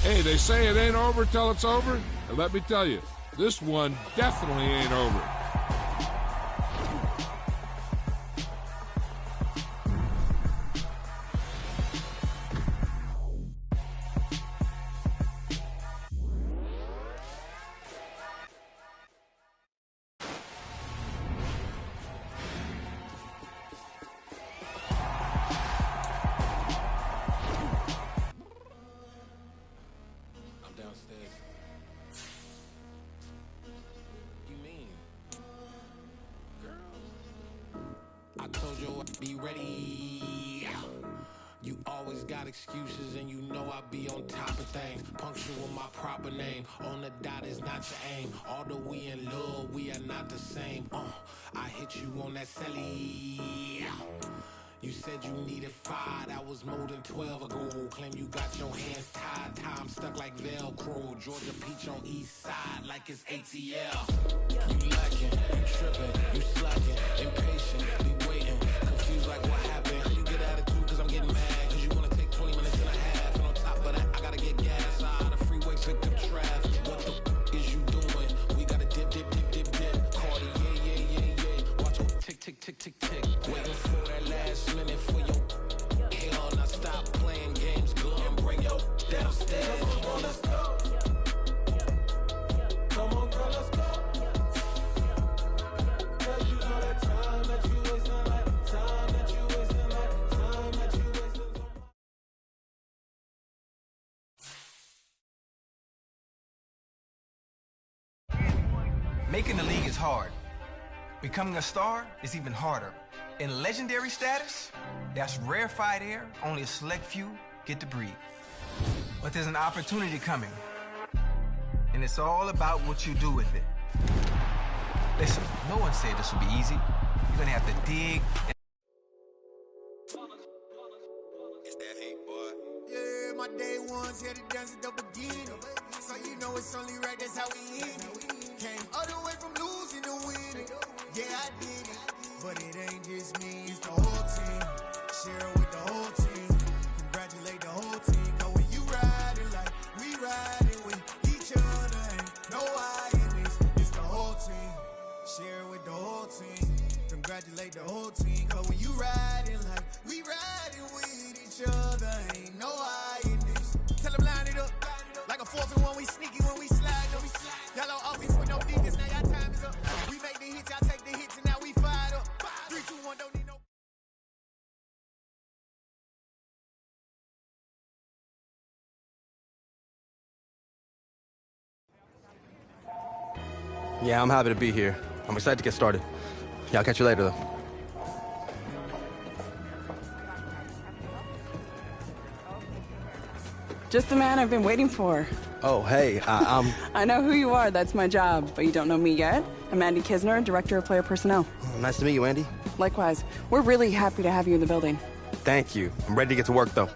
Hey, they say it ain't over till it's over, and let me tell you, this one definitely ain't over. I told you I'd be ready. You always got excuses and you know I be on top of things. Punctual with my proper name. On the dot is not your aim. Although we in love, we are not the same. I hit you on that celly. You said you needed 5, that was more than 12 ago. Claim you got your hands tied, time stuck like Velcro. Georgia Peach on east side like it's ATL. You lacking, you tripping, you slacking, impatient, be waiting, confused like what happened. You get attitude cause I'm getting mad, cause you wanna take 20 minutes and a half. And on top of that, I gotta get gas out of the freeway, picked up traffic. What the is you doing? We gotta dip, dip, dip, dip, dip. Cardi, yeah. Watch your tick, tick, tick, tick, tick. Waiting for that last minute for your hell. Now stop playing games, go and bring your downstairs. Come on, let's go. Come on, girl, let's go. Cause you know that time that you wasting, like time that you wasting, like time that you wasting. Making the league is hard. Becoming a star is even harder. In legendary status, that's rarefied air only a select few get to breathe. But there's an opportunity coming, and it's all about what you do with it. Listen, no one said this would be easy. You're gonna have to dig. It's that hate, boy. Yeah, my day ones here to dance at the beginning. So you know it's only right, that's how we end it. Came all the way from losing to winning. Yeah, I did it. But it ain't just me, it's the whole team. Share it with the whole team. Congratulate the whole team. Cause when you riding like we riding with each other, ain't no I in this. It's the whole team. Share it with the whole team. Congratulate the whole team. Cause when you riding like we riding with each other, ain't no I in this. Tell them line it up. Like a 4th and 1, we sneaky when we slide them. Yellow offense with no defense, now y'all time is up. We make the hits, y'all take the hits, and now we fired up. 3, 2, 1, don't need no. Yeah, I'm happy to be here. I'm excited to get started. Yeah, I'll catch you later, though. Just the man I've been waiting for. Oh, hey, I'm... I know who you are, that's my job, but you don't know me yet. I'm Andy Kisner, Director of Player Personnel. Nice to meet you, Andy. Likewise. We're really happy to have you in the building. Thank you. I'm ready to get to work, though.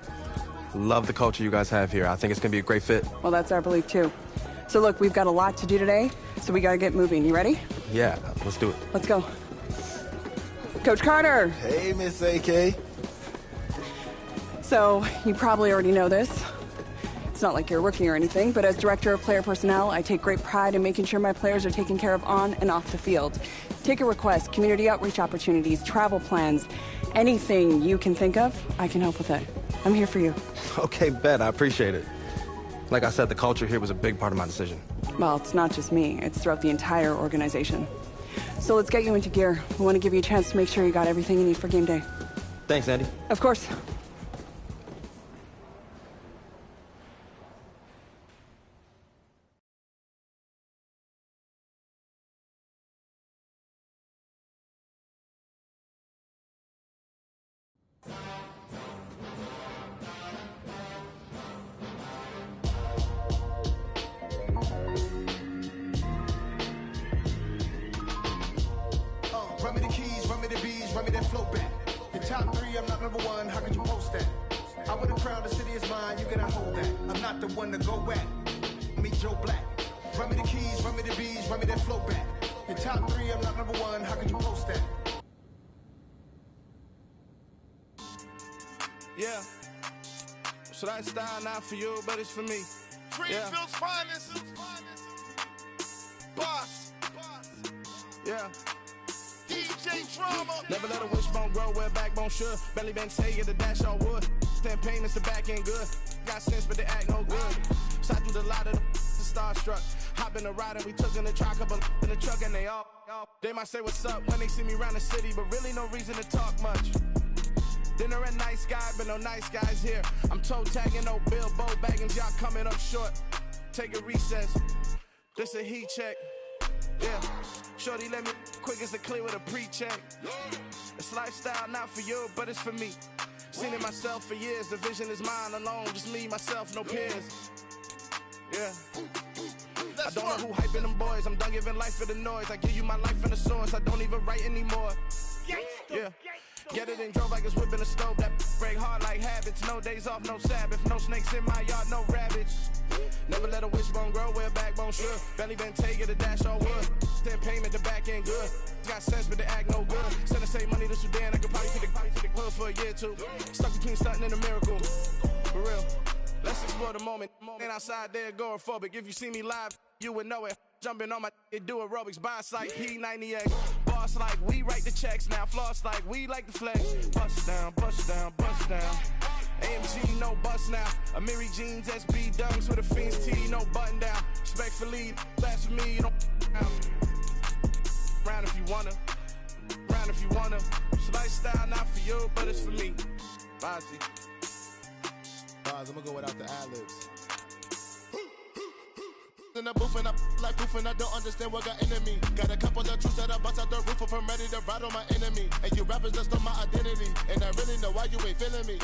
Love the culture you guys have here. I think it's going to be a great fit. Well, that's our belief, too. So look, we've got a lot to do today, so we gotta get moving. You ready? Yeah, let's do it. Let's go. Coach Carter! Hey, Miss AK. So, you probably already know this. It's not like you're a rookie or anything, but as Director of Player Personnel, I take great pride in making sure my players are taken care of on and off the field. Take a request, community outreach opportunities, travel plans, anything you can think of, I can help with it. I'm here for you. Okay, bet. I appreciate it. Like I said, the culture here was a big part of my decision. Well, it's not just me. It's throughout the entire organization. So let's get you into gear. We want to give you a chance to make sure you got everything you need for game day. Thanks, Andy. Of course. Run me the keys, run me the bees, run me that flow back. Your top 3, I'm not number 1, how could you post that? I would have crowned the city is mine, you cannot hold that. I'm not the one to go at. Meet Joe Black. Run me the keys, run me the bees, run me that flow back. Your top 3, I'm not number 1, how could you post that? Yeah. So that style not for you, but it's for me. Greenfield's finest. Boss. Yeah. DJ Drama. Never let a wishbone grow where a backbone should. Belly been take the dash all wood. 10 payments, the back end good. Got sense, but they act no good. Shot through the lot of the starstruck. Hop in the ride and we took in the truck, up in the truck and they all. They might say what's up when they see me around the city, but really no reason to talk much. Dinner at nice guy, but no nice guys here. I'm toe tagging, no Bilbo bagging, y'all coming up short. Take a recess. This a heat check. Yeah. Shorty let me quick as a clear with a pre-check. It's lifestyle not for you, but it's for me. Seen it myself for years. The vision is mine alone, just me, myself, no peers. Yeah. I don't know who hyping them boys. I'm done giving life for the noise. I give you my life in the source. I don't even write anymore. Yeah. Get it and drove like it's whipping a stove. That break hard like habits. No days off, no Sabbath. No snakes in my yard, no rabbits. Never let a wishbone grow where a backbone should. Belly been take it, a dash all wood. 10 payment, the back end good. Got sense, but they act no good. Send the same money to Sudan. I could probably take the hood for a year or two. Stuck between stunting and a miracle. For real. Let's explore the moment. Ain't outside there agoraphobic. If you see me live, you would know it. Jumping on my do aerobics, boss like P90X. Boss like we write the checks now. Floss like we like the flex. Bust down, bust down, bust down. AMG, no bust now. Amiri jeans, SB dunks with a Fiends T, no button down. Respectfully, that's for me, you don't round if you wanna. Round if you wanna. It's lifestyle not for you, but it's for me. Bozzy. I'm gonna go without the ad-libs. In the booth and I like proof and I don't understand what got into me. Got a couple of truths that I bust out the roof of. I'm ready to ride on my enemy. And you rappers just stole my identity. And I really know why you ain't feeling me.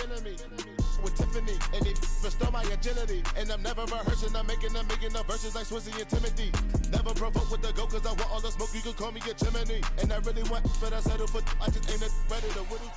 With Tiffany and they restore my agility. And I'm never rehearsing. I'm making the verses like Swizzy and Timothy. Never provoke with the go cause I want all the smoke. You can call me a chimney. And I really want, but I settle for I just ain't ready to whittle.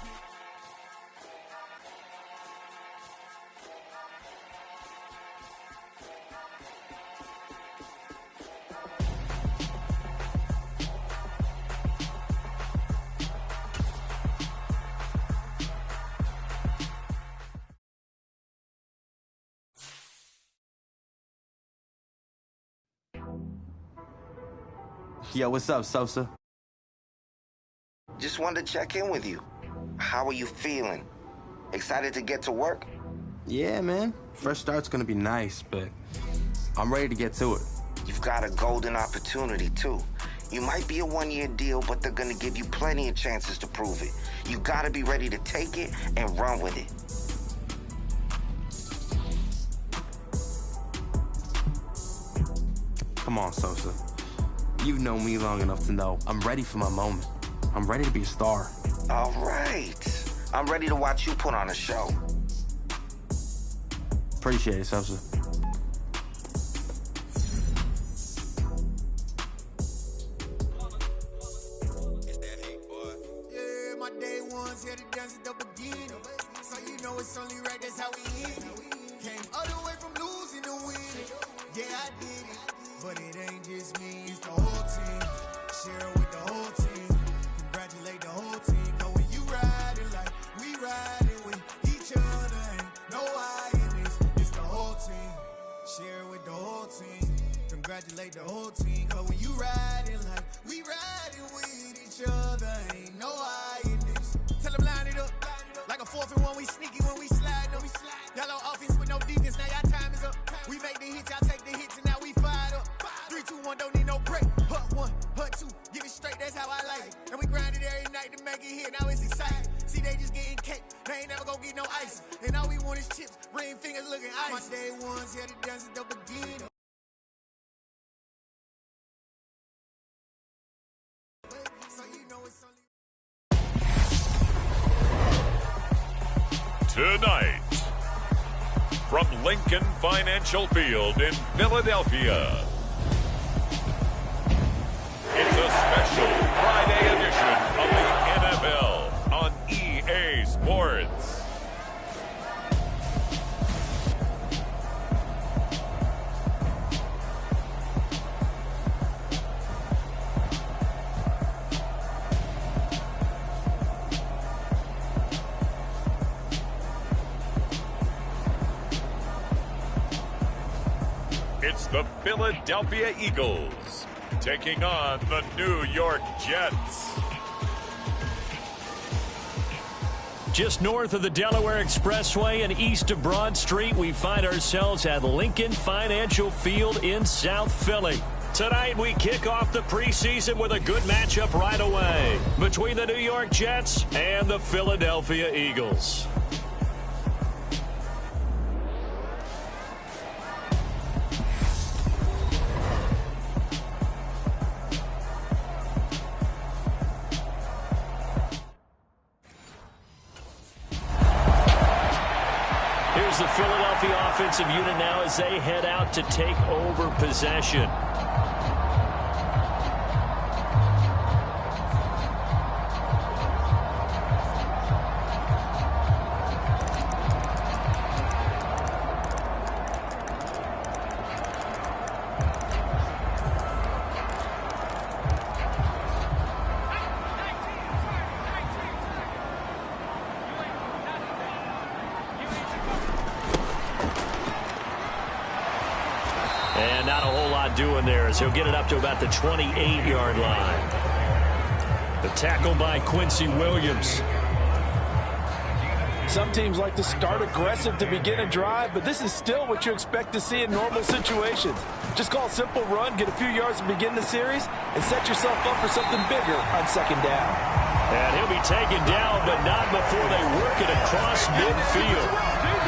Yo, what's up, Sosa? Just wanted to check in with you. How are you feeling? Excited to get to work? Yeah, man. Fresh start's gonna be nice, but I'm ready to get to it. You've got a golden opportunity, too. You might be a one-year deal, but they're gonna give you plenty of chances to prove it. You gotta be ready to take it and run with it. Come on, Sosa. You've known me long enough to know I'm ready for my moment. I'm ready to be a star. All right. I'm ready to watch you put on a show. Appreciate it, Sosa. It's that hate, boy. Yeah, my day ones here to dance at the beginning. So you know it's only right, that's how we end it. Came all the way from losing to winning. Yeah, I did it. But it ain't just me, it's the whole team. Share with the whole team. Congratulate the whole team. Cause when you riding like we riding with each other, ain't no I in this. It's the whole team. Share with the whole team. Congratulate the whole team. Cause when you riding like we riding with each other, ain't no I in this. Tell them line it up. Like a 4th and 1, we sneaky when we slide. No, we slide. Y'all on offense with no defense, now y'all time is up. We make the hits, y'all take the hits, and now we fired up. 3, 2, 1, don't need no break. Hut 1, hut 2, give it straight, that's how I like it. And we grind it every night to make it hit, now it's exciting. See, they just getting cake, they ain't never gonna get no ice. And all we want is chips, ring fingers looking ice. My day ones here to dance at the beginning. So you know it's only... Tonight, from Lincoln Financial Field in Philadelphia, it's a special Friday edition of the NFL on EA Sports. it's the Philadelphia Eagles taking on the New York Jets. Just north of the Delaware Expressway and east of Broad Street, we find ourselves at Lincoln Financial Field in South Philly. Tonight, we kick off the preseason with a good matchup right away between the New York Jets and the Philadelphia Eagles. Here's the Philadelphia offensive unit now as they head out to take over possession. And not a whole lot doing there as he'll get it up to about the 28-yard line. The tackle by Quincy Williams. Some teams like to start aggressive to begin a drive, but this is still what you expect to see in normal situations. Just call a simple run, get a few yards to begin the series, and set yourself up for something bigger on second down. And he'll be taken down, but not before they work it across midfield.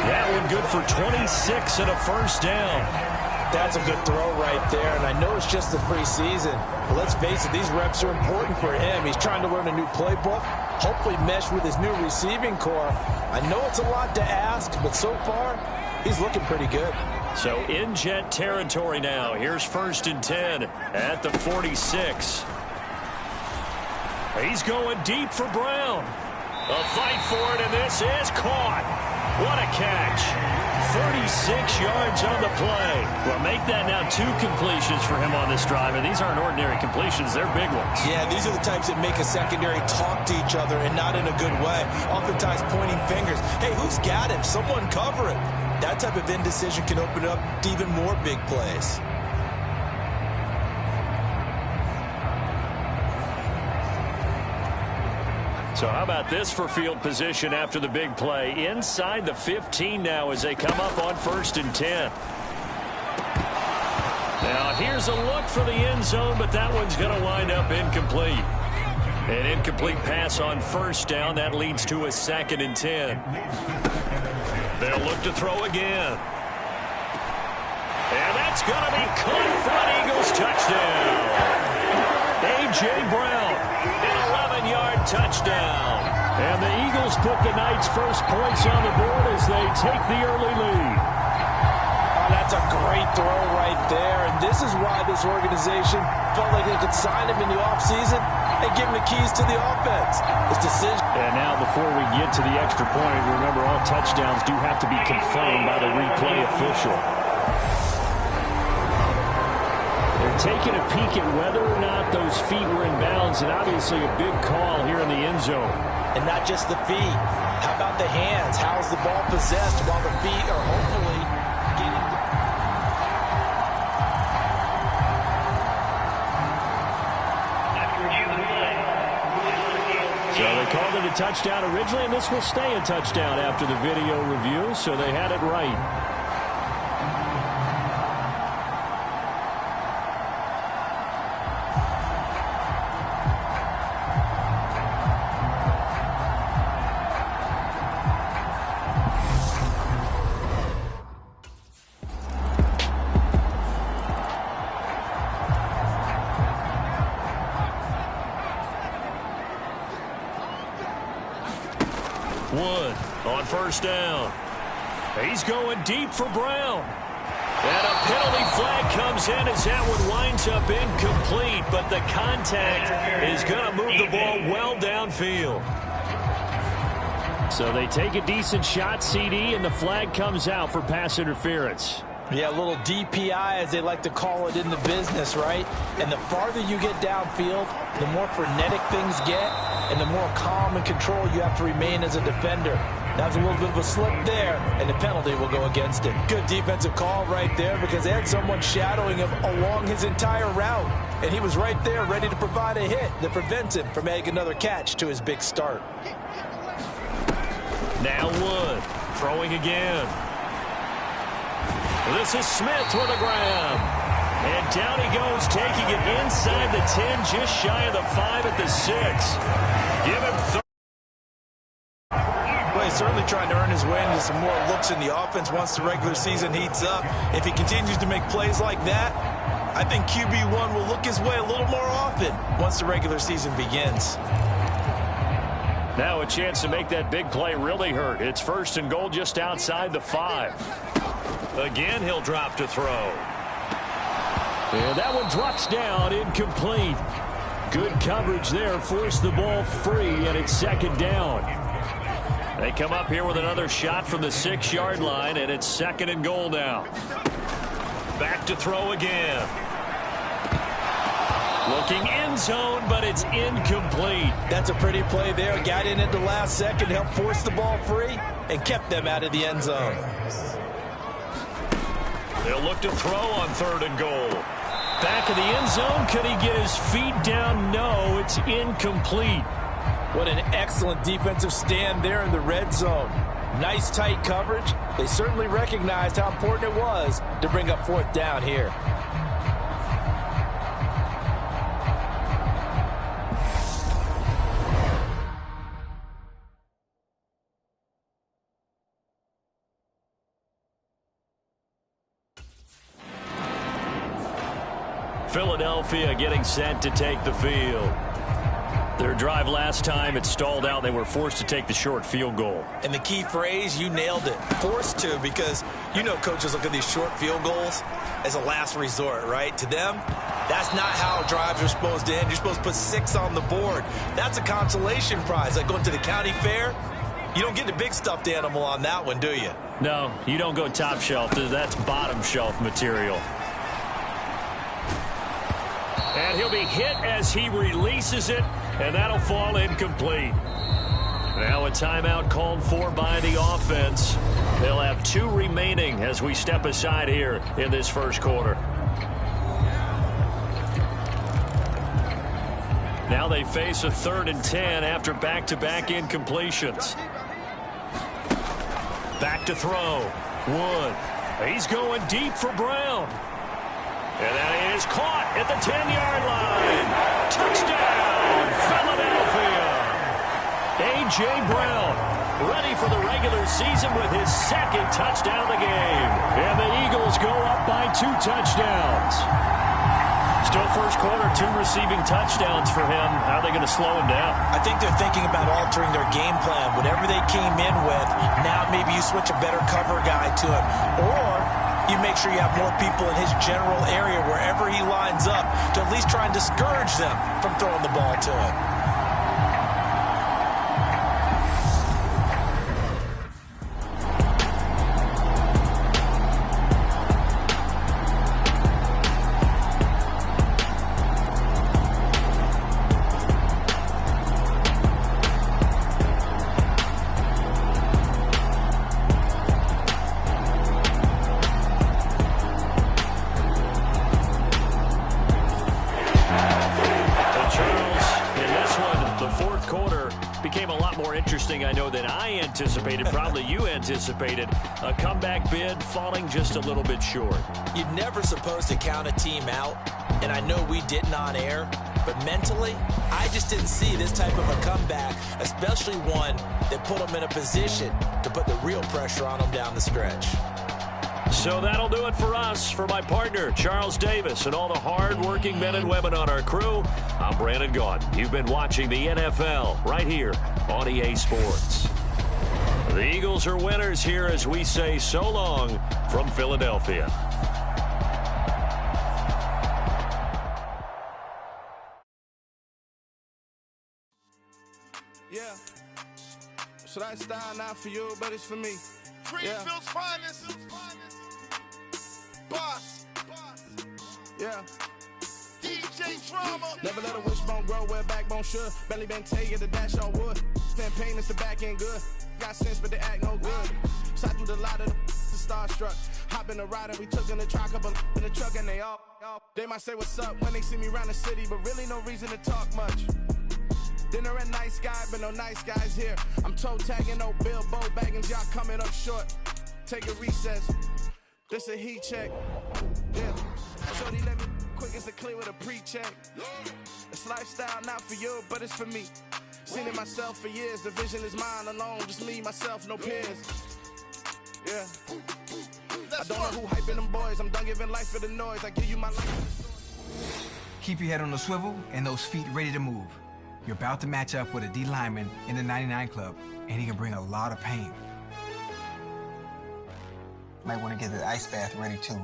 That one good for 26 and a first down. That's a good throw right there, and I know it's just the preseason, but let's face it, these reps are important for him. He's trying to learn a new playbook, hopefully mesh with his new receiving core. I know it's a lot to ask, but so far, he's looking pretty good. So in Jet territory now. Here's 1st and 10 at the 46. He's going deep for Brown. A fight for it, and this is caught. What a catch. 36 yards on the play. Well, make that now 2 completions for him on this drive, and these aren't ordinary completions. They're big ones. Yeah, these are the types that make a secondary talk to each other and not in a good way. Oftentimes pointing fingers. Hey, who's got him? Someone cover him. That type of indecision can open up to even more big plays. So how about this for field position after the big play? Inside the 15 now as they come up on 1st and 10. Now here's a look for the end zone, but that one's going to wind up incomplete. An incomplete pass on 1st down. That leads to a 2nd and 10. They'll look to throw again. And that's going to be caught for an Eagles touchdown. A.J. Brown, an 11-yard touchdown. And the Eagles put the night's first points on the board as they take the early lead. Oh, that's a great throw right there. And this is why this organization felt like they could sign him in the offseason and give him the keys to the offense. His decision. And now before we get to the extra point, remember all touchdowns do have to be confirmed by the replay official. They're taking a peek at whether or not those feet were in bounds, and obviously a big call here in the end zone. And not just the feet. How about the hands? How's the ball possessed while the feet are hopefully getting... So they called it a touchdown originally, and this will stay a touchdown after the video review, so they had it right. Wood on 1st down. He's going deep for Brown. And a penalty flag comes in as that one winds up incomplete, but the contact is going to move the ball well downfield. So they take a decent shot, CD, and the flag comes out for pass interference. Yeah, a little DPI, as they like to call it in the business, right? And the farther you get downfield, the more frenetic things get, and the more calm and control you have to remain as a defender. That was a little bit of a slip there, and the penalty will go against it. Good defensive call right there because they had someone shadowing him along his entire route, and he was right there ready to provide a hit that prevents him from making another catch to his big start. Now Wood throwing again. This is Smith with a grab. And down he goes, taking it inside the 10, just shy of the 5 at the 6. Give him Well, he's certainly trying to earn his way into some more looks in the offense once the regular season heats up. If he continues to make plays like that, I think QB1 will look his way a little more often once the regular season begins. Now a chance to make that big play really hurt. It's 1st and goal just outside the 5. Again, he'll drop to throw. And that one drops down, incomplete. Good coverage there, forced the ball free, and it's 2nd down. They come up here with another shot from the 6-yard line, and it's 2nd and goal now. Back to throw again. Looking end zone, but it's incomplete. That's a pretty play there. Got in at the last second, helped force the ball free, and kept them out of the end zone. They'll look to throw on 3rd and goal. Back of the end zone. Could he get his feet down? No, it's incomplete. What an excellent defensive stand there in the red zone. Nice tight coverage. They certainly recognized how important it was to bring up 4th down here. Philadelphia getting set to take the field. Their drive last time, it stalled out. They were forced to take the short field goal. And the key phrase, you nailed it. Forced to, because you know coaches look at these short field goals as a last resort, right? To them, that's not how drives are supposed to end. You're supposed to put 6 on the board. That's a consolation prize. Like going to the county fair, you don't get the big stuffed animal on that one, do you? No, you don't go top shelf. That's bottom shelf material. And he'll be hit as he releases it, and that'll fall incomplete. Now a timeout called for by the offense. They'll have 2 remaining as we step aside here in this 1st quarter. Now they face a 3rd and 10 after back-to-back incompletions. Back to throw. Wood. He's going deep for Brown. And that is caught at the 10-yard line. Touchdown, Philadelphia. A.J. Brown ready for the regular season with his 2nd touchdown of the game. And the Eagles go up by 2 touchdowns. Still 1st quarter, 2 receiving touchdowns for him. How are they going to slow him down? I think they're thinking about altering their game plan. Whatever they came in with, now maybe you switch a better cover guy to him. Or you make sure you have more people in his general area wherever he lines up to at least try and discourage them from throwing the ball to him. I know that I anticipated, probably you anticipated, a comeback bid falling just a little bit short. You're never supposed to count a team out, and I know we didn't on air, but mentally, I just didn't see this type of a comeback, especially one that put them in a position to put the real pressure on them down the stretch. So that'll do it for us. For my partner, Charles Davis, and all the hard-working men and women on our crew, I'm Brandon Gaudin. You've been watching the NFL right here on EA Sports. The Eagles are winners here as we say so long from Philadelphia. Yeah. Should I style not for you, but it's for me. Greenfield's finest. Boss. Yeah. DJ Drama. Never let a wishbone grow where a backbone should. Belly bang tell you the dash on wood. Fan pain is the back end good. got sense, but they act no good. Shot through the lot of the starstruck. Hop in the ride and we took in the truck, couple in the truck, and they all. They might say what's up when they see me around the city, but really no reason to talk much. Dinner at nice guy, but no nice guys here. I'm toe tagging, no Bilbo Baggins, y'all coming up short. Take a recess. This a heat check. Yeah. Shorty let me quick as a clear with a pre-check. It's lifestyle, not for you, but it's for me. Seen it myself for years. The vision is mine alone. Just me, myself, no peers. Yeah. I don't know who hyping them boys. I'm done giving life for the noise. I give you my life. Keep your head on the swivel and those feet ready to move. You're about to match up with a D lineman in the 99 Club, and he can bring a lot of pain. Might want to get the ice bath ready, too.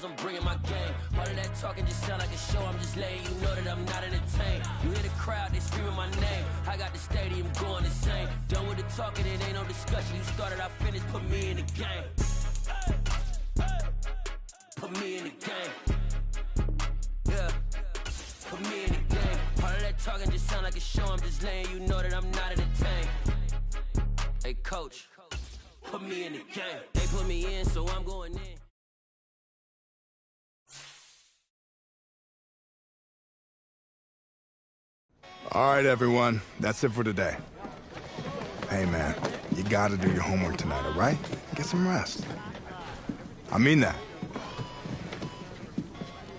I'm bringing my game. All of that talking just sound like a show. I'm just letting you know that I'm not entertained. You hear the crowd, they screaming my name. I got the stadium going insane. Done with the talking, it ain't no discussion. You started, I finished, put me in the game. Put me in the game. Yeah. Put me in the game. All of that talking just sound like a show. I'm just letting you know that I'm not entertained. Hey, coach, put me in the game. They put me in, so I'm going in. All right, everyone. That's it for today. Hey, man, you gotta do your homework tonight, all right? Get some rest. I mean that.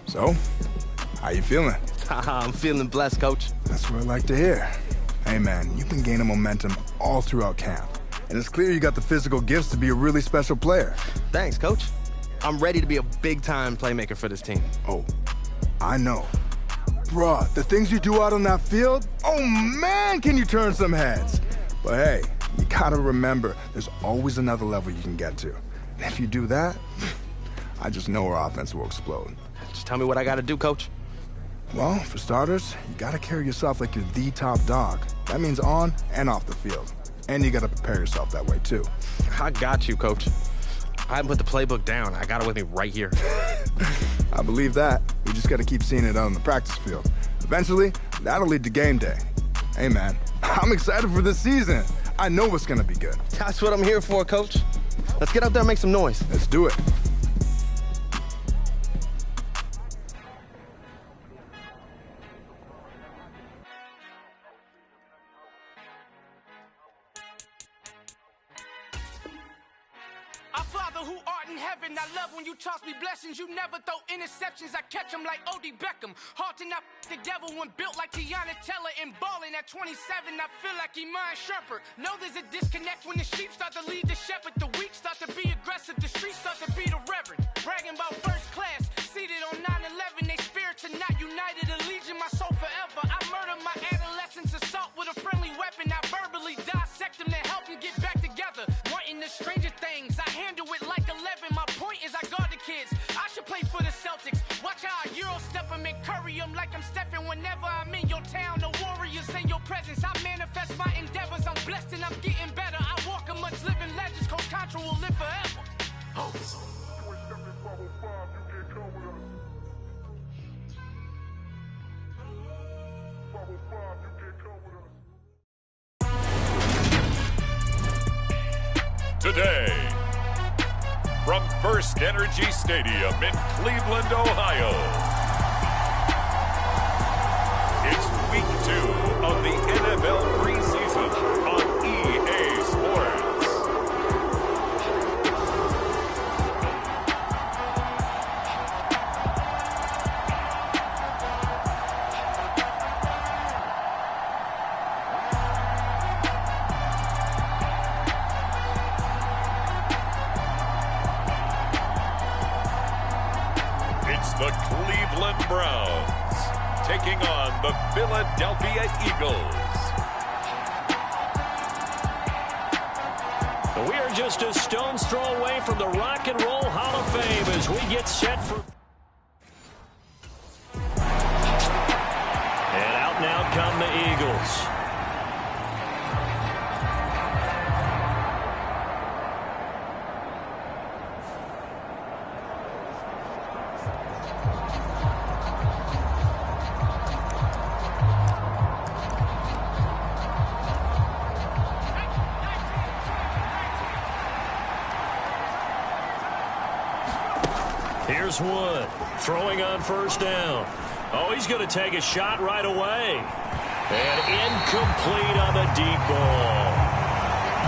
So, how you feeling? I'm feeling blessed, Coach. That's what I like to hear. Hey, man, you've been gaining momentum all throughout camp. And it's clear you got the physical gifts to be a really special player. Thanks, Coach. I'm ready to be a big-time playmaker for this team. Oh, I know. Bruh, the things you do out on that field, oh man, can you turn some heads. But hey, you gotta remember, there's always another level you can get to. And if you do that, I just know our offense will explode. Just tell me what I gotta do, Coach. Well, for starters, you gotta carry yourself like you're the top dog. That means on and off the field. And you gotta prepare yourself that way too. I got you, Coach. I haven't put the playbook down. I got it with me right here. I believe that. We just gotta keep seeing it out on the practice field. Eventually, that'll lead to game day. Hey, man, I'm excited for this season. I know it's gonna be good. That's what I'm here for, Coach. Let's get out there and make some noise. Let's do it. Who art in heaven, I love when you toss me blessings. You never throw interceptions, I catch them like O.D. Beckham. Hard to not the devil when built like Tiana Teller and balling at 27. I feel like Iman Shumpert. Know there's a disconnect when the sheep start to lead the shepherd. The weak start to be aggressive, the streets start to be the reverend. Bragging about first class, seated on 9/11. They spirits are not united, a legion, my soul forever. I murdered my adolescence, assault with a friendly weapon. I verbally dissect them to help them get back together. Wanting the stranger things, I handle it like 11. My point is I guard the kids. I should play for the Celtics. Watch how I Euro step them and curry them like I'm Stephen. Whenever I'm in your town, the Warriors in your presence. I manifest my endeavors. I'm blessed and I'm getting better. I walk amongst living legends. Coach Contra will live forever. Oh. Today, from First Energy Stadium in Cleveland, Ohio, it's Week 2 of the NFL preseason on EA Sports. The Cleveland Browns taking on the Philadelphia Eagles. We are just a stone's throw away from the Rock and Roll Hall of Fame as we get set for... And Here's Wood throwing on first down. Oh, he's going to take a shot right away. And incomplete on the deep ball.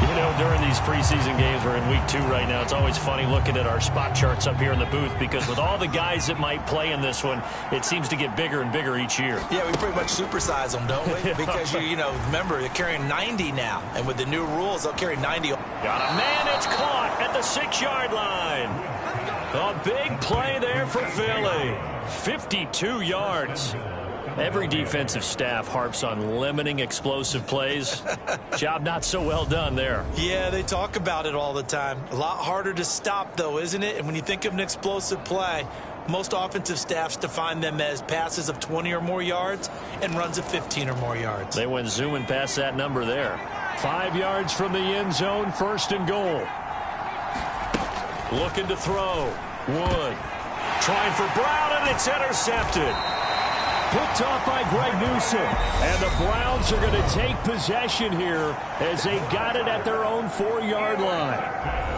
You know, during these preseason games, we're in week 2 right now. It's always funny looking at our spot charts up here in the booth because with all the guys that might play in this one, it seems to get bigger and bigger each year. Yeah, we pretty much supersize them, don't we? Because, you know, remember, they're carrying 90 now. And with the new rules, they'll carry 90. Got a man that's caught at the 6-yard line. A big play there for Philly. 52 yards. Every defensive staff harps on limiting explosive plays. Job not so well done there. Yeah, they talk about it all the time. A lot harder to stop, though, isn't it? And when you think of an explosive play, most offensive staffs define them as passes of 20 or more yards and runs of 15 or more yards. They went zooming past that number there. 5 yards from the end zone, 1st and goal. Looking to throw. Wood. Trying for Brown, and it's intercepted. Picked off by Greg Newsome. And the Browns are going to take possession here as they got it at their own 4-yard line.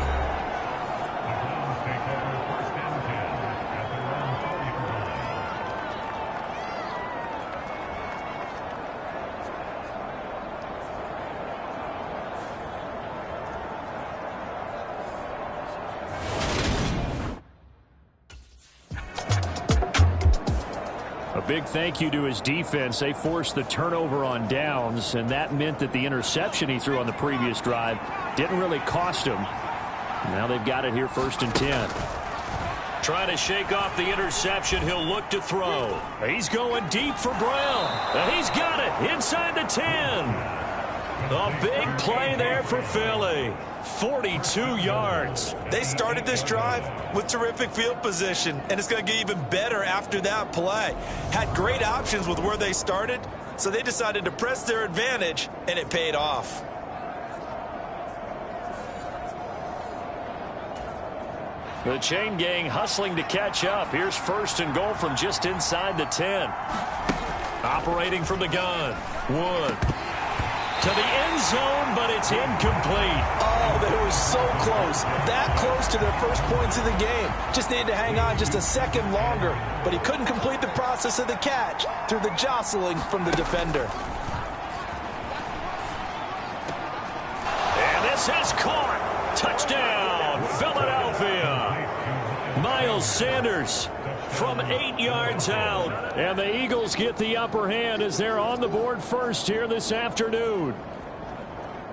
Big thank you to his defense. They forced the turnover on downs, and that meant that the interception he threw on the previous drive didn't really cost him. Now they've got it here 1st and 10. Trying to shake off the interception. He'll look to throw. He's going deep for Brown. And he's got it inside the 10. A big play there for Philly. 42 yards. They started this drive with terrific field position, and it's going to get even better after that play. Had great options with where they started, so they decided to press their advantage, and it paid off. The chain gang hustling to catch up. Here's 1st and goal from just inside the 10. Operating from the gun. Wood. To the end zone, but it's incomplete. Oh, they were so close. That close to their first points of the game. Just needed to hang on just a second longer. But he couldn't complete the process of the catch through the jostling from the defender. And this is caught. Touchdown, Philadelphia. Miles Sanders from 8 yards out. And the Eagles get the upper hand as they're on the board first here this afternoon.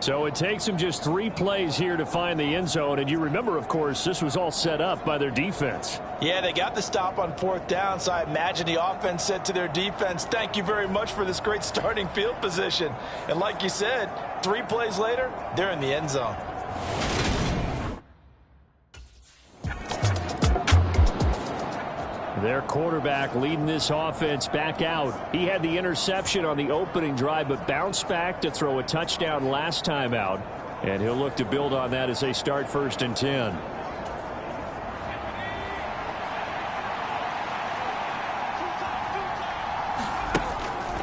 So it takes them just 3 plays here to find the end zone. And you remember, of course, this was all set up by their defense. Yeah, they got the stop on 4th down, so I imagine the offense said to their defense, thank you very much for this great starting field position. And like you said, 3 plays later, they're in the end zone. Their quarterback leading this offense back out. He had the interception on the opening drive, but bounced back to throw a touchdown last time out. And he'll look to build on that as they start 1st and 10.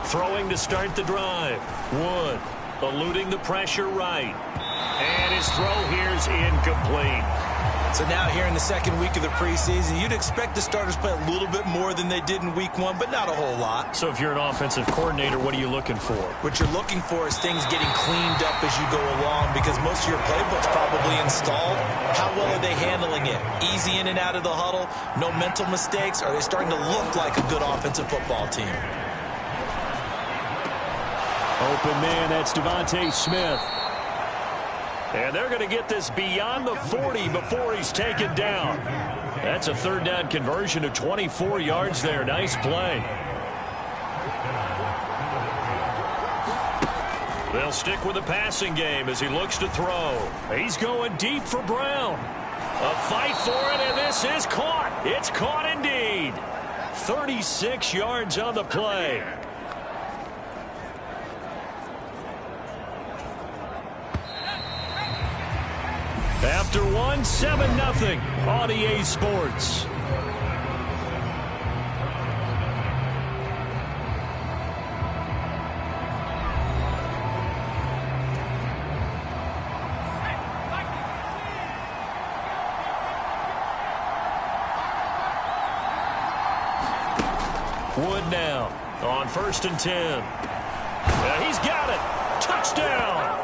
Throwing to start the drive. Wood eluding the pressure right. And his throw here's incomplete. So now here in the 2nd week of the preseason, you'd expect the starters play a little bit more than they did in week 1, but not a whole lot. So if you're an offensive coordinator, what are you looking for? What you're looking for is things getting cleaned up as you go along, because most of your playbook's probably installed. How well are they handling it? Easy in and out of the huddle, no mental mistakes? Are they starting to look like a good offensive football team? Open man, that's Devontae Smith. And they're going to get this beyond the 40 before he's taken down. That's a 3rd down conversion of 24 yards there. Nice play. They'll stick with the passing game as he looks to throw. He's going deep for Brown. A fight for it, and this is caught. It's caught indeed. 36 yards on the play. After 1, 7-0 on EA Sports. Wood now on 1st and 10. Yeah, he's got it. Touchdown.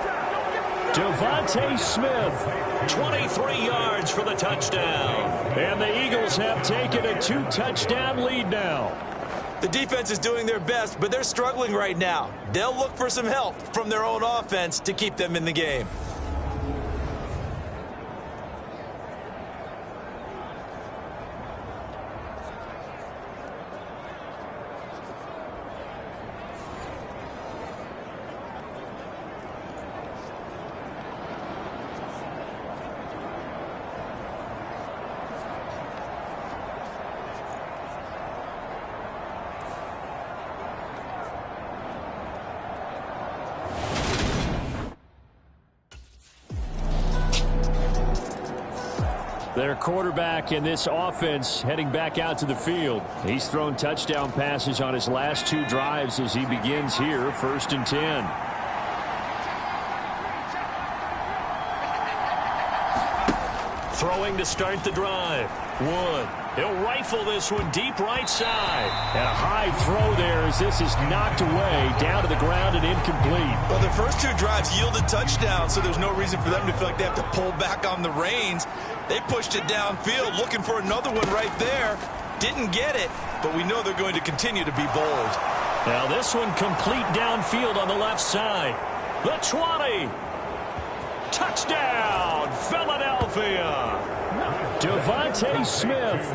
Devontae Smith, 23 yards for the touchdown. And the Eagles have taken a 2-touchdown lead now. The defense is doing their best, but they're struggling right now. They'll look for some help from their own offense to keep them in the game. Their quarterback in this offense heading back out to the field. He's thrown touchdown passes on his last 2 drives as he begins here, 1st and 10. Throwing to start the drive. Wood. He'll rifle this one deep right side. And a high throw there as this is knocked away down to the ground and incomplete. Well, their first 2 drives yielded touchdowns, so there's no reason for them to feel like they have to pull back on the reins. They pushed it downfield, looking for another one right there. Didn't get it, but we know they're going to continue to be bold. Now this one complete downfield on the left side. The 20. Touchdown, Philadelphia. Devontae Smith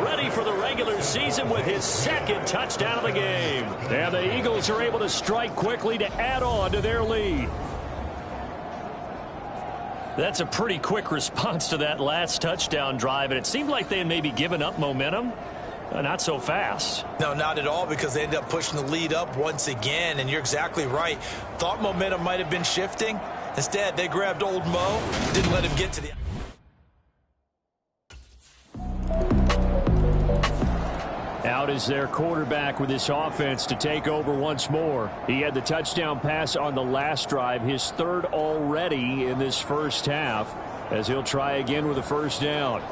ready for the regular season with his 2nd touchdown of the game. And the Eagles are able to strike quickly to add on to their lead. That's a pretty quick response to that last touchdown drive, and it seemed like they had maybe given up momentum. Not so fast. No, not at all, because they ended up pushing the lead up once again, and you're exactly right. Thought momentum might have been shifting. Instead, they grabbed old Mo, didn't let him get to the... Out is their quarterback with this offense to take over once more. He had the touchdown pass on the last drive, his 3rd already in this first half, as he'll try again with a 1st down.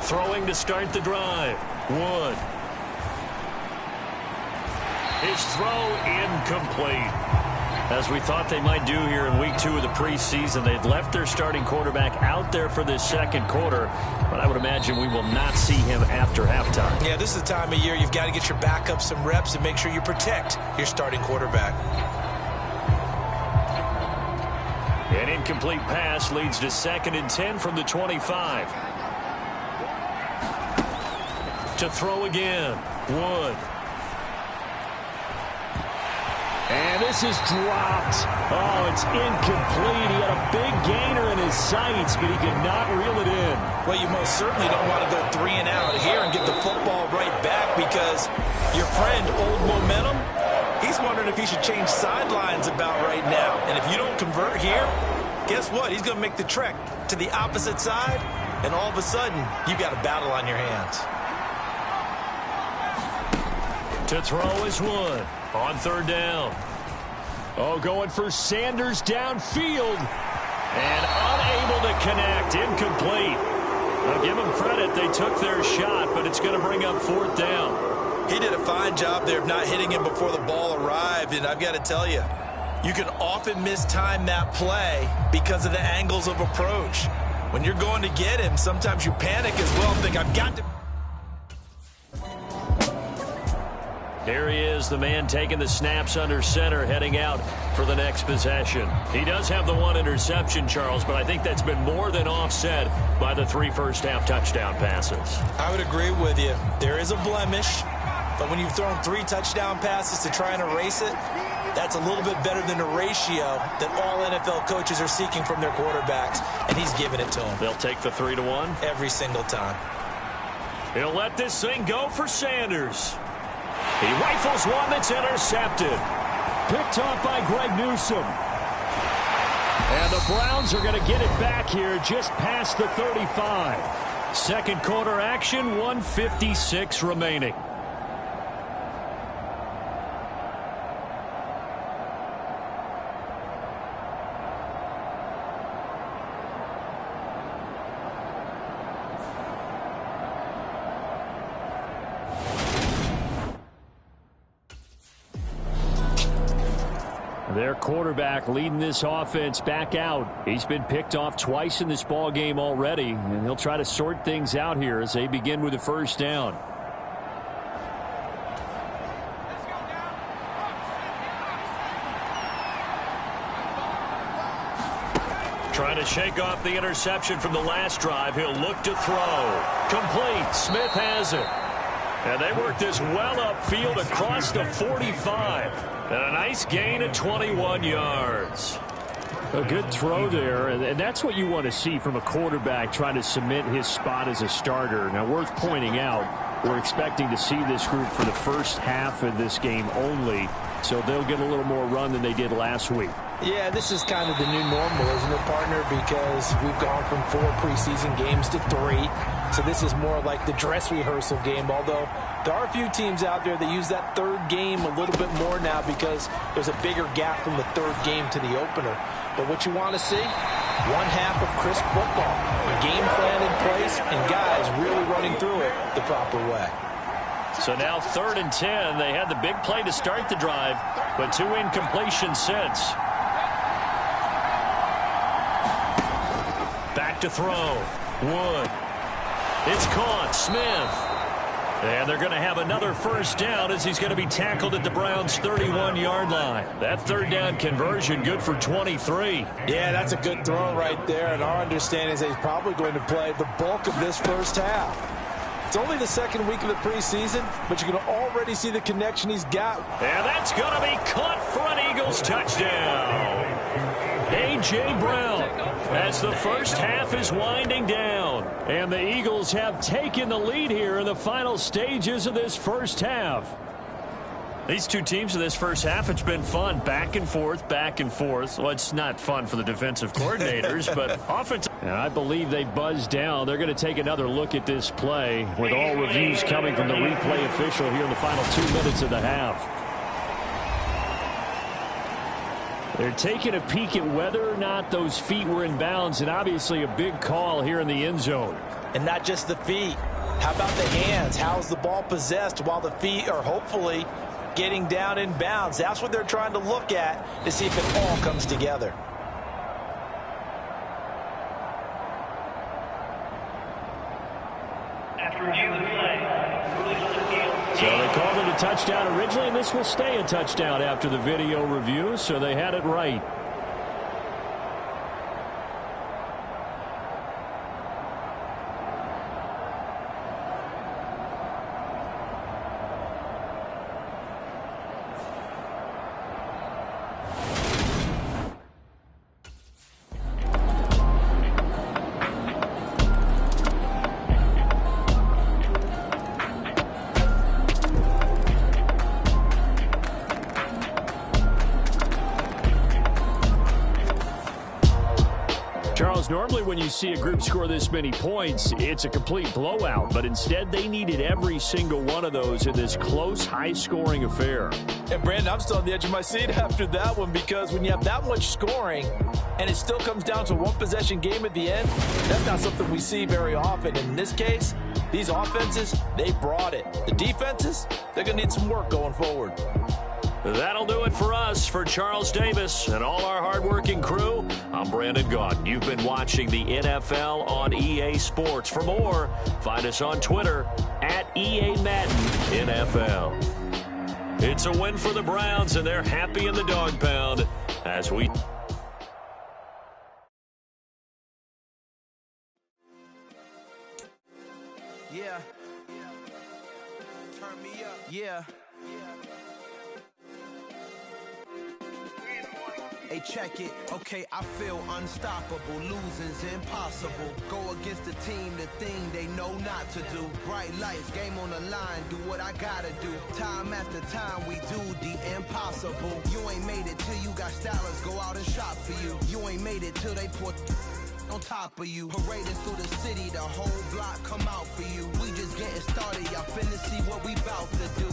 Throwing to start the drive. Wood. His throw incomplete. As we thought they might do here in week 2 of the preseason, they'd left their starting quarterback out there for this 2nd quarter, but I would imagine we will not see him after halftime. Yeah, this is the time of year you've got to get your backup some reps and make sure you protect your starting quarterback. An incomplete pass leads to 2nd and 10 from the 25. To throw again, Wood. And this is dropped. Oh, it's incomplete. He had a big gainer in his sights, but he could not reel it in. Well, you most certainly don't want to go 3 and out here and get the football right back, because your friend, Old Momentum, he's wondering if he should change sidelines about right now. And if you don't convert here, guess what? He's going to make the trek to the opposite side, and all of a sudden, you got a battle on your hands. To throw is Wood on 3rd down. Oh, going for Sanders downfield. And unable to connect. Incomplete. I'll give them credit. They took their shot, but it's going to bring up 4th down. He did a fine job there of not hitting him before the ball arrived. And I've got to tell you, you can often mistime that play because of the angles of approach. When you're going to get him, sometimes you panic as well and think, I've got to... Here he is, the man taking the snaps under center, heading out for the next possession. He does have the 1 interception, Charles, but I think that's been more than offset by the 3 first-half touchdown passes. I would agree with you. There is a blemish, but when you've thrown 3 touchdown passes to try and erase it, that's a little bit better than a ratio that all NFL coaches are seeking from their quarterbacks, and he's giving it to them. They'll take the 3-1? Every single time. He'll let this thing go for Sanders. He rifles one that's intercepted. Picked off by Greg Newsome. And the Browns are going to get it back here just past the 35. 2nd quarter action, 1:56 remaining. Their quarterback leading this offense back out. He's been picked off twice in this ball game already, and he'll try to sort things out here as they begin with a first down. Trying to shake off the interception from the last drive. He'll look to throw. Complete. Smith has it. And they work this well upfield across the 45. And a nice gain of 21 yards. A good throw there, and that's what you want to see from a quarterback trying to cement his spot as a starter. Now, worth pointing out, we're expecting to see this group for the first half of this game only, so they'll get a little more run than they did last week. Yeah, this is kind of the new normal, isn't it, partner? Because we've gone from 4 preseason games to 3. So this is more like the dress rehearsal game, although there are a few teams out there that use that third game a little bit more now because there's a bigger gap from the third game to the opener. But what you want to see, one half of crisp football, a game plan in place, and guys really running through it the proper way. So now 3rd and 10. They had the big play to start the drive, but 2 incompletions since. Back to throw. Wood. It's caught. Smith. And they're going to have another first down as he's going to be tackled at the Browns' 31-yard line. That 3rd down conversion good for 23. Yeah, that's a good throw right there. And our understanding is that he's probably going to play the bulk of this first half. It's only the 2nd week of the preseason, but you can already see the connection he's got. And that's going to be caught for an Eagles touchdown. A.J. Brown, as the first half is winding down. And the Eagles have taken the lead here in the final stages of this first half. These two teams in this first half, it's been fun. Back and forth, back and forth. Well, it's not fun for the defensive coordinators, but offensive. And I believe they buzzed down. They're going to take another look at this play with all reviews coming from the replay official here in the final 2 minutes of the half. They're taking a peek at whether or not those feet were in bounds, and obviously a big call here in the end zone. And not just the feet. How about the hands? How's the ball possessed while the feet are hopefully getting down in bounds? That's what they're trying to look at to see if it all comes together. So they called it a touchdown originally, and this will stay a touchdown after the video review, so they had it right. Normally when you see a group score this many points, it's a complete blowout, but instead they needed every single one of those in this close, high-scoring affair. And Brandon, I'm still on the edge of my seat after that one, because when you have that much scoring and it still comes down to a one-possession game at the end, that's not something we see very often. In this case, these offenses, they brought it. The defenses, they're going to need some work going forward. That'll do it for us. For Charles Davis and all our hardworking crew, I'm Brandon Gaudin. You've been watching the NFL on EA Sports. For more, find us on Twitter at EA Madden NFL. It's a win for the Browns, and they're happy in the dog pound as we... Yeah. Turn me up. Yeah. Hey, check it. Okay, I feel unstoppable. Losing's impossible. Go against the team, the thing they know not to do. Bright lights, game on the line. Do what I gotta do. Time after time, we do the impossible. You ain't made it till you got stylers go out and shop for you. You ain't made it till they put on top of you. Parading through the city, the whole block come out for you. We just getting started, y'all finna see what we bout to do.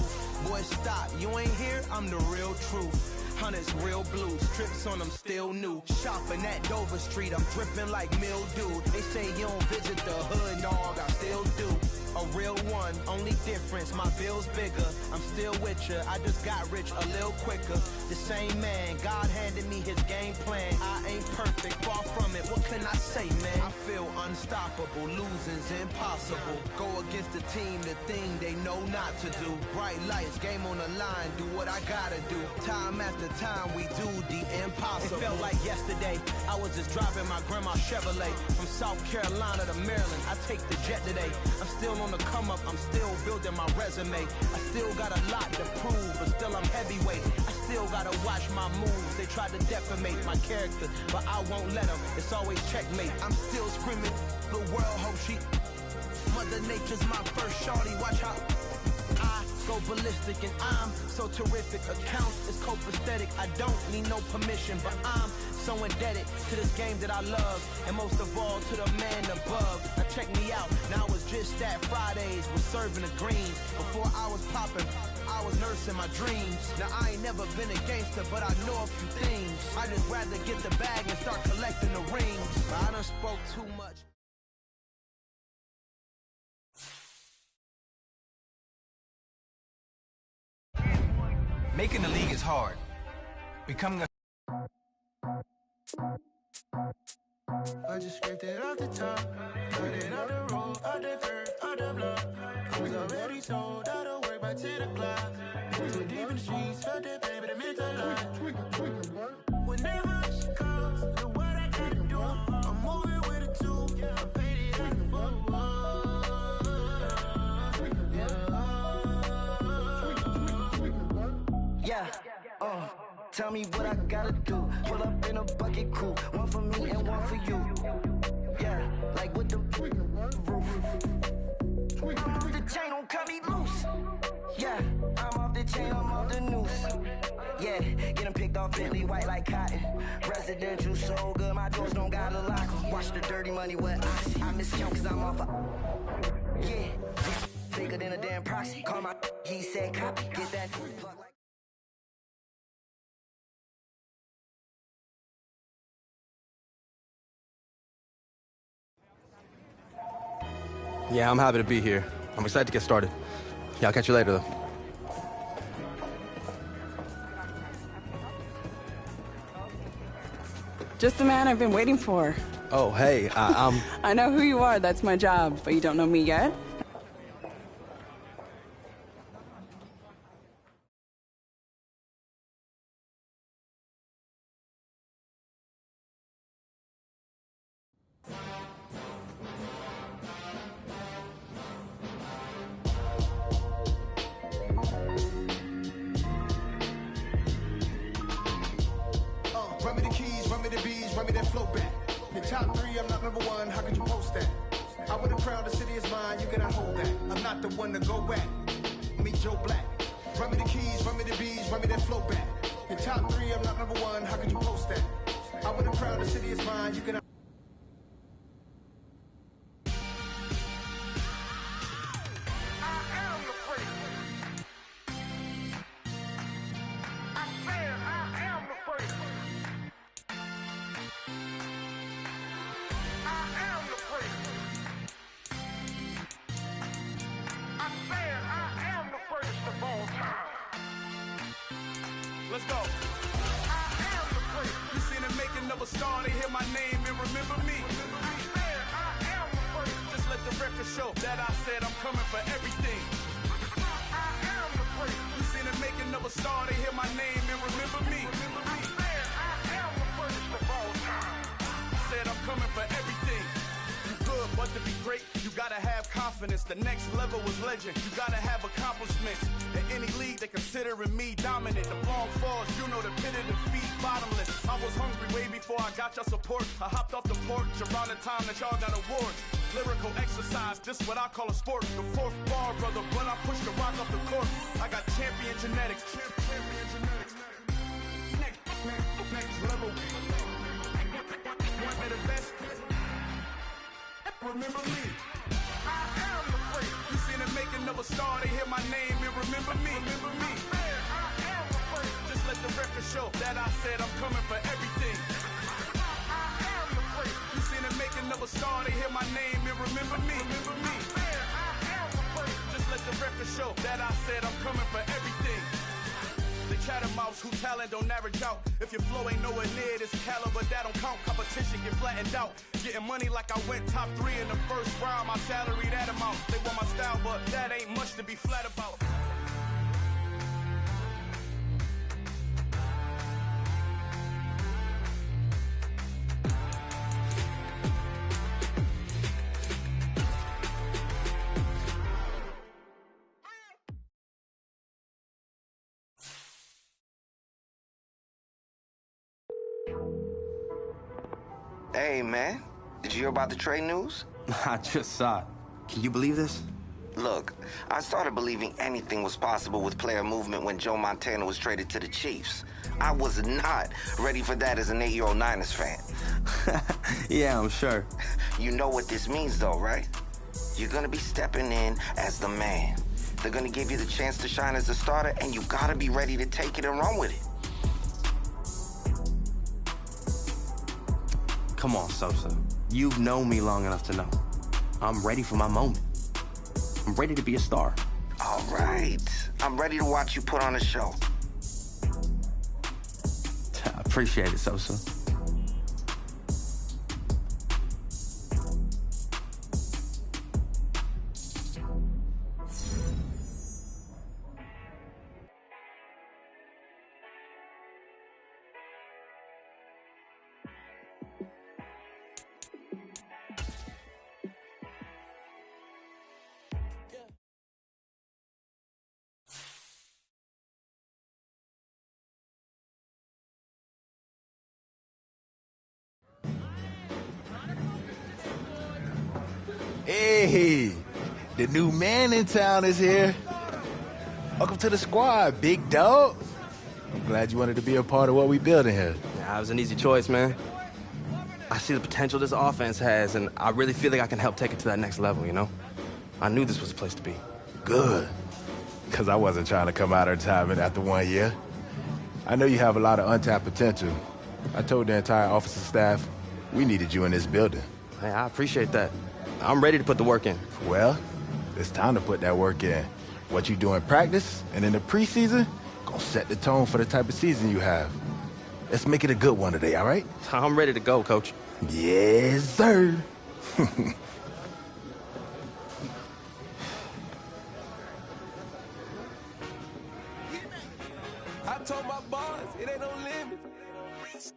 Boy, stop, you ain't here, I'm the real truth. Hunters, real blues, trips on them still new. Shopping at Dover Street, I'm dripping like mildew. They say you don't visit the hood, dog, I still do. a real one, only difference, my bill's bigger. I'm still with ya, I just got rich a little quicker. The same man, God handed me his game plan. I ain't perfect, far from it, what can I say, man? I feel unstoppable, losing's impossible. Go against the team, the thing they know not to do. Bright lights, game on the line, do what I gotta do. Time after time, we do the impossible. It felt like yesterday, I was just driving my grandma's Chevrolet. From South Carolina to Maryland, I take the jet today. I'm still on the come up, I'm still building my resume. I still got a lot to prove, but still I'm heavyweight. I still gotta watch my moves. They tried to defamate my character, but I won't let them. It's always checkmate. I'm still screaming, the world hope she. Mother Nature's my first shorty, watch how I go ballistic, and I'm so terrific. Accounts is copacetic, I don't need no permission, but I'm so indebted to this game that I love, and most of all to the man above. Now check me out, now it's just that Fridays was serving the greens. Before I was popping, I was nursing my dreams. Now I ain't never been a gangster, but I know a few things. I just rather get the bag and start collecting the rings. But I done spoke too much. Making the league is hard. Becoming a I just scraped it off the top, put it on the road, on the curb, on the block. I was already sold, out of work by 10 o'clock. Too deep in the streets, felt that baby, that meant a lot. Whenever she calls, do what I gotta do. I'm moving with a two, I paid it out the book. Yeah, tell me what I gotta do. Pull up in a bucket crew, one for me and one for you. Yeah, like with the roof. I'm off the chain, don't cut me loose. Yeah, I'm off the chain, I'm off the noose. Yeah, getting picked off Bentley white like cotton. Residential so good, my doors don't got a lock. Watch the dirty money with oxy. I miscount cause I'm off a. Yeah, bigger than a damn proxy. Call my, he said copy. Get that plug like. Yeah, I'm happy to be here. I'm excited to get started. Yeah, I'll catch you later, though. Just the man I've been waiting for. Oh, hey, I'm... I know who you are, that's my job, but you don't know me yet? Run me the keys, run me the bees, run me that flow back. Your top three, I'm not number one, how could you post that? I would have crowned the city is mine, you cannot hold that. I'm not the one to go back. Meet Joe Black. Run me the keys, run me the bees, run me that flow back. Your top three, I'm not number one, how could you post that? I would have crowned the city is mine, you cannot. Let's go. You seen the making of a star, they hear my name and remember me. Just let the record show that I said I'm coming for everything. You seen the making of a star, they hear my name and remember me. Said I'm coming for everything. You good, but to be great, you gotta have confidence. The next level was legend. You gotta have accomplishments. In any league, they considering me dominant. The long falls, you know the pit of defeat, bottomless. I was hungry way before I got your support. I hopped off the porch around the time that y'all got awards. Lyrical exercise, this what I call a sport. The fourth bar, brother, when I push the rock off the court. I got champion genetics. Champion genetics. Next level. One of the best. Remember me. I am the great. You seen the making of a star, they hear my name and remember me. Remember me. I am the great. Just let the record show that I said I'm coming for everything. I am the great. You seen the making of a star, they hear my name and remember me. Remember me. I am the record show that I said I'm coming for everything. The chattermouths who talent don't average out. If your flow ain't nowhere near this caliber, that don't count. Competition get flattened out. Getting money like I went top 3 in the first round. My salary that amount. They want my style, but that ain't much to be flat about. Hey, man. Did you hear about the trade news? I just saw it. Can you believe this? Look, I started believing anything was possible with player movement when Joe Montana was traded to the Chiefs. I was not ready for that as an 8-year-old Niners fan. Yeah, I'm sure. You know what this means, though, right? You're going to be stepping in as the man. They're going to give you the chance to shine as a starter, and you got to be ready to take it and run with it. Come on, Sosa. You've known me long enough to know. I'm ready for my moment. I'm ready to be a star. All right. I'm ready to watch you put on a show. I appreciate it, Sosa. Hey, the new man in town is here. Welcome to the squad, big dog. I'm glad you wanted to be a part of what we building here. Yeah, it was an easy choice, man. I see the potential this offense has, and I really feel like I can help take it to that next level, you know? I knew this was the place to be. Good, because I wasn't trying to come out of retirement after 1 year. I know you have a lot of untapped potential. I told the entire office and staff we needed you in this building. Hey, I appreciate that. I'm ready to put the work in. Well, it's time to put that work in. What you do in practice and in the preseason gonna set the tone for the type of season you have. Let's make it a good one today, all right? I'm ready to go, Coach. Yes, sir. I told my boss, it ain't no limits.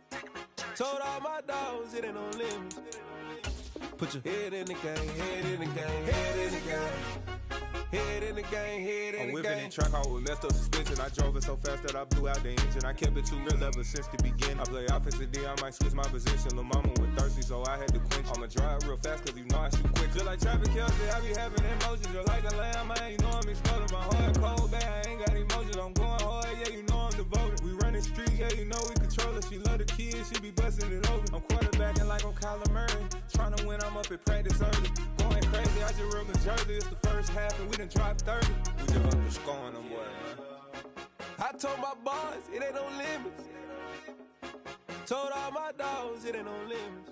Told all my dogs, it ain't no limits. Put your head in the game, head in the game, head in the game. Head in the game, head in the game. I'm whipping in track out with messed up suspension. I drove it so fast that I blew out the engine. I kept it too real ever since the beginning. I play offensive D, I might switch my position. Lil' mama was thirsty, so I had to quench. I'ma drive real fast, cause you know I shoot quick. Just like Travis Kelce, I be having emotions. Just like a lamb, man, you know I'm exploding. My heart cold, bad, I ain't got emotions. I'm going hard, yeah, you know I'm devoted. We running streets, yeah, you know we control it. She love the kids, she be busting it open. I'm quarterbacking like I'm Kyler Murray. Trying to win, I'm up at practice early. Going crazy, I just rolled the jersey. It's the first half, and we done dropped 30. We just up to scoring them, boy, man. I told my boys, it ain't no limits. Told all my dogs, it ain't no limits.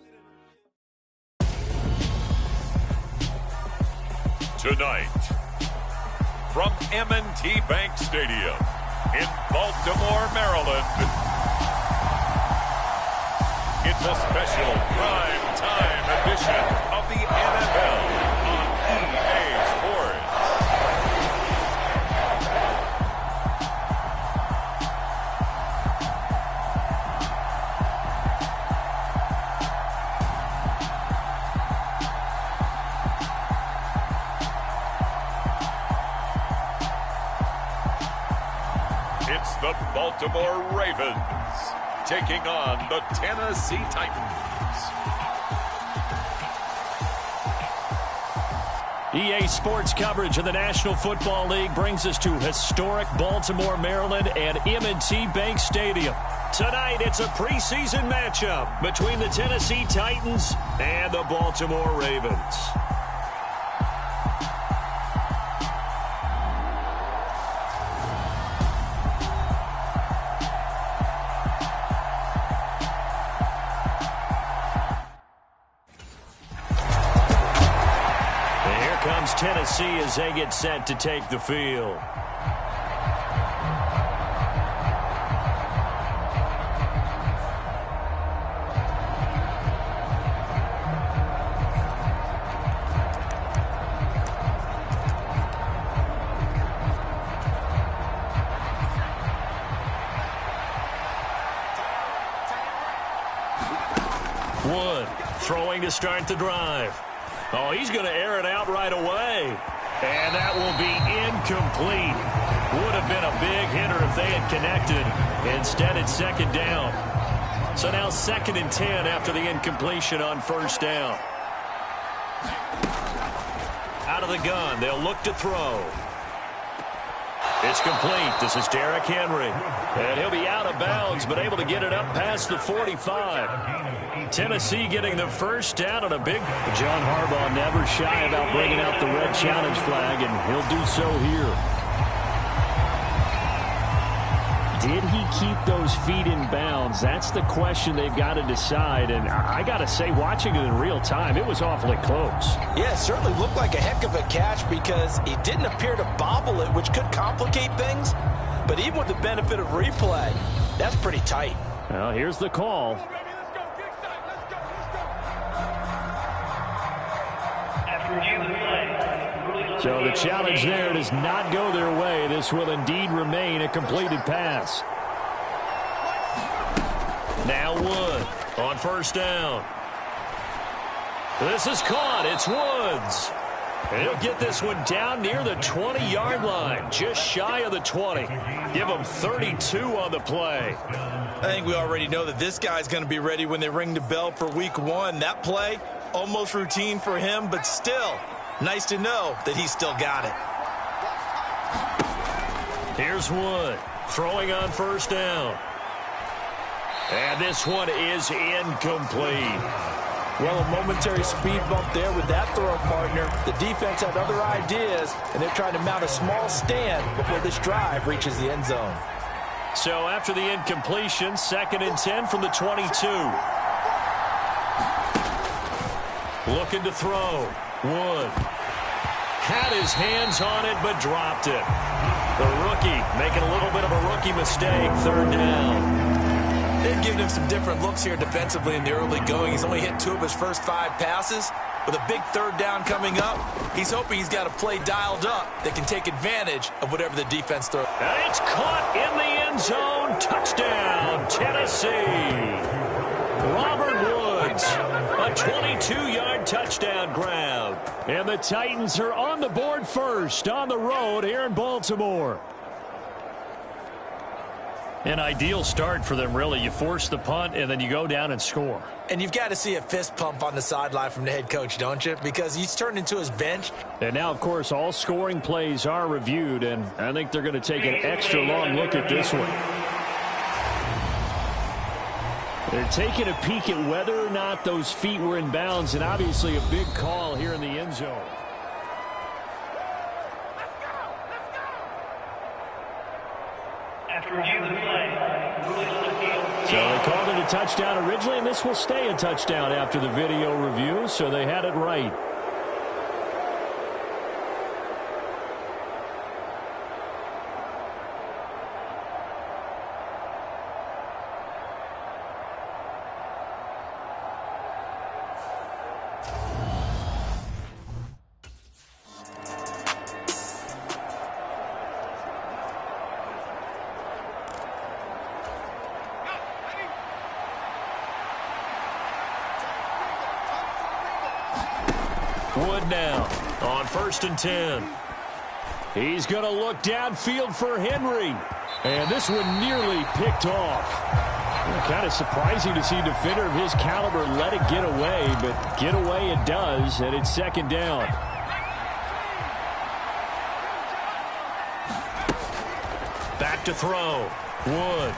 Tonight, from M&T Bank Stadium in Baltimore, Maryland, it's a special prime time edition of the NFL on EA Sports. It's the Baltimore Ravens taking on the Tennessee Titans. EA Sports coverage of the National Football League brings us to historic Baltimore, Maryland and M&T Bank Stadium. Tonight, it's a preseason matchup between the Tennessee Titans and the Baltimore Ravens. Tennessee as they get set to take the field. Wood throwing to start the drive. Oh, he's going to air it out right away. And that will be incomplete. Would have been a big hitter if they had connected. Instead, it's second down. So now 2nd and 10 after the incompletion on first down. Out of the gun, they'll look to throw. It's complete. This is Derrick Henry. And he'll be out of bounds, but able to get it up past the 45. Tennessee getting the first down on a big... John Harbaugh never shy about bringing out the red challenge flag, and he'll do so here. Did he keep those feet in bounds? That's the question they've got to decide. And I got to say, watching it in real time, it was awfully close. Yeah, it certainly looked like a heck of a catch because he didn't appear to bobble it, which could complicate things. But even with the benefit of replay, that's pretty tight. Well, here's the call. So the challenge there does not go their way. This will indeed remain a completed pass. Now Wood on first down. This is caught. It's Woods. He'll get this one down near the 20-yard line, just shy of the 20. Give him 32 on the play. I think we already know that this guy's going to be ready when they ring the bell for week 1. That play, almost routine for him, but still nice to know that he's still got it. Here's Wood throwing on first down. And this one is incomplete. Well, a momentary speed bump there with that throw partner. The defense had other ideas, and they're trying to mount a small stand before this drive reaches the end zone. So after the incompletion, 2nd and 10 from the 22. Looking to throw. Wood had his hands on it, but dropped it. The rookie making a little bit of a rookie mistake. 3rd down. They've given him some different looks here defensively in the early going. He's only hit 2 of his first 5 passes. With a big 3rd down coming up, he's hoping he's got a play dialed up that can take advantage of whatever the defense throws. And it's caught in the end zone. Touchdown, Tennessee. Robert Woods, a 22-yard touchdown grab. And the Titans are on the board first on the road here in Baltimore. An ideal start for them, really. You force the punt, and then you go down and score. And you've got to see a fist pump on the sideline from the head coach, don't you? Because he's turned into his bench. And now, of course, all scoring plays are reviewed, and I think they're going to take an extra long look at this one. They're taking a peek at whether or not those feet were in bounds, and obviously a big call here in the end zone. So they called it a touchdown originally, and this will stay a touchdown after the video review, so they had it right. Wood now on 1st and 10. He's going to look downfield for Henry. And this one nearly picked off. Kind of surprising to see a defender of his caliber let it get away, but get away it does, and it's 2nd down. Back to throw. Wood.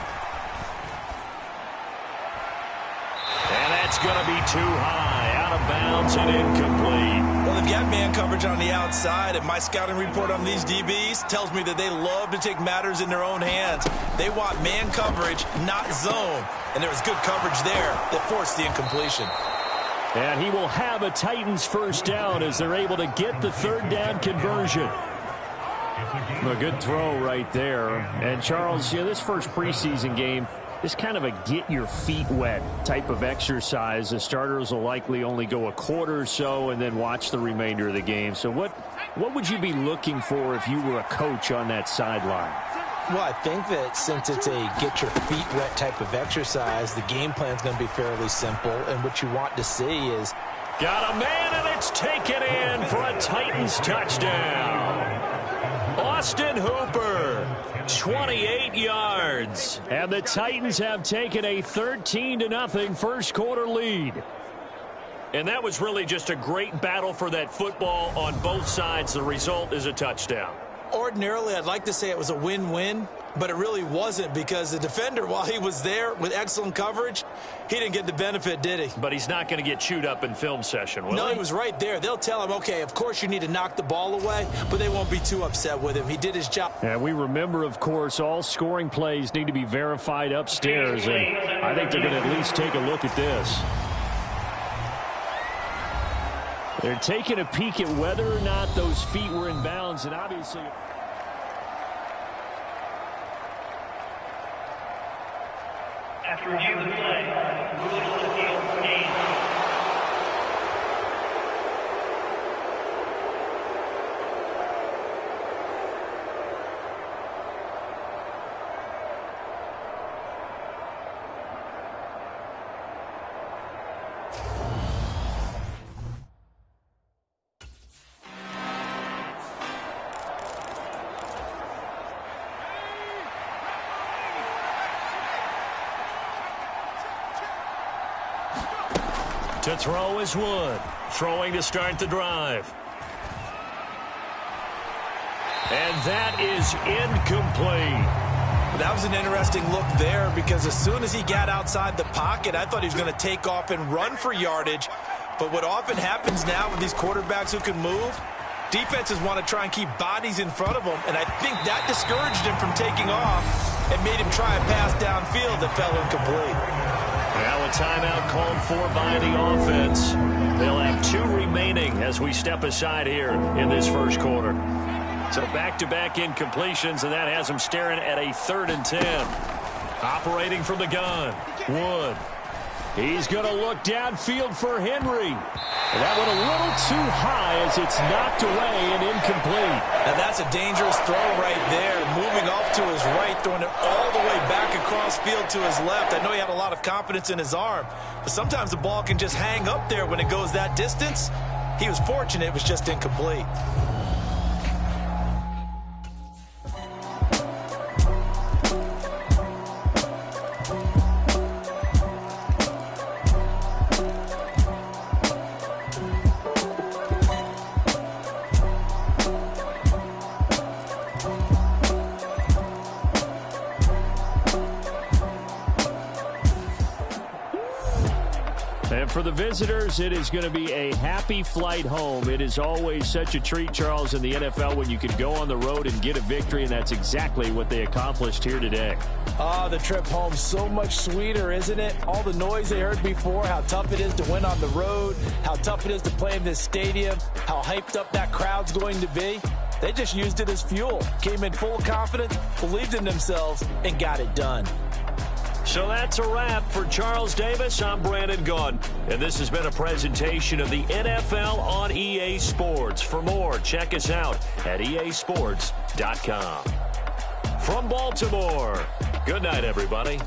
And that's going to be too high. Out of bounds and incomplete. Well, they've got man coverage on the outside, and my scouting report on these DBs tells me that they love to take matters in their own hands. They want man coverage, not zone. And there was good coverage there that forced the incompletion. And he will have a Titans first down as they're able to get the third down conversion. A good throw right there. And Charles, this first preseason game is kind of a get your feet wet type of exercise. The starters will likely only go a quarter or so and then watch the remainder of the game. So what would you be looking for if you were a coach on that sideline? Well, I think that since it's a get your feet wet type of exercise, the game plan is going to be fairly simple. And what you want to see is... Got a man, and it's taken in for a Titans touchdown. Austin Hooper, 28 yards. And the Titans have taken a 13-0 first quarter lead. And that was really just a great battle for that football on both sides. The result is a touchdown. Ordinarily, I'd like to say it was a win-win, but it really wasn't because the defender, while he was there with excellent coverage, he didn't get the benefit, did he? But he's not going to get chewed up in film session, will he? No, he was right there. They'll tell him, okay, of course you need to knock the ball away, but they won't be too upset with him. He did his job. And we remember, of course, all scoring plays need to be verified upstairs, and I think they're going to at least take a look at this. They're taking a peek at whether or not those feet were in bounds, and obviously... After review of the play, ruling on the field, game. To throw is Wood. Throwing to start the drive. And that is incomplete. That was an interesting look there because as soon as he got outside the pocket, I thought he was going to take off and run for yardage. But what often happens now with these quarterbacks who can move, defenses want to try and keep bodies in front of them. And I think that discouraged him from taking off and made him try a pass downfield that fell incomplete. Now a timeout called for by the offense. They'll have 2 remaining as we step aside here in this first quarter. So back-to-back incompletions, and that has them staring at a 3rd and 10. Operating from the gun, Wood. He's going to look downfield for Henry. And that went a little too high as it's knocked away and incomplete. Now that's a dangerous throw right there. Moving off to his right, throwing it all the way back across field to his left. I know he had a lot of confidence in his arm, but sometimes the ball can just hang up there when it goes that distance. He was fortunate it was just incomplete. For the visitors, it is going to be a happy flight home. It is always such a treat, Charles, in the NFL when you can go on the road and get a victory, and that's exactly what they accomplished here today. The trip home, so much sweeter, isn't it? All the noise they heard before, how tough it is to win on the road, how tough it is to play in this stadium, how hyped up that crowd's going to be. They just used it as fuel, came in full of confidence, believed in themselves, and got it done. So that's a wrap for Charles Davis. I'm Brandon Gaudin, and this has been a presentation of the NFL on EA Sports. For more, check us out at easports.com. From Baltimore, good night, everybody.